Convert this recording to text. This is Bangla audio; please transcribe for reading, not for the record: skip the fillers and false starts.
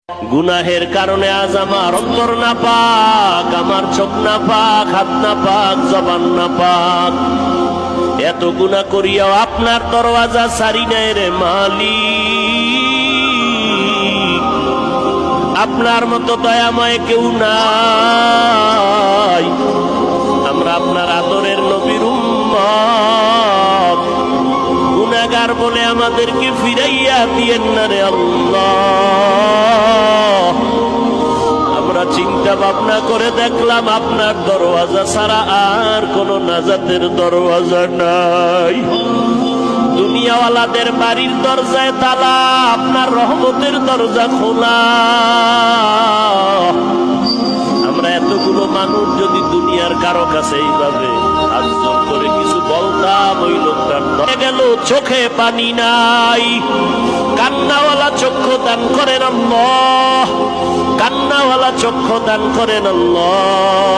গুনাহের কারণে আজ আমার অন্তর না পাক, আমার চোখ না পাক, হাত না পাক, জবান না পাক। এত গুনাহ করিয়াও আপনার দরওয়াজা ছাড়ি নাই রে মালিক। আপনার মতো দয়াময় কেউ নাই। আমরা আপনার আদরের নবীর উম্মত, গুনাহগার বলে আমাদেরকে ফিরাইয়া দিয়েন না রে আল্লাহ। আমরা চিন্তা ভাবনা করে দেখলাম আপনার দরওয়াজা ছাড়া আর কোন নাজাতের দরওয়াজা নাই। দুনিয়াওয়ালাদের বাড়ির দরজায় তালা, আপনার রহমতের দরজা খোলা। আমরা এতগুলো মানুষ যদি দুনিয়ার কারো কাছে এইভাবে হাত জোর করে কিছু বলতাম, ওই লোকটার গেল চোখে পানি নাই। কান্নাওয়ালা চক্ষু দান করেন আল্লাহ, কান্নাওয়ালা চক্ষু দান করেন আল্লাহ।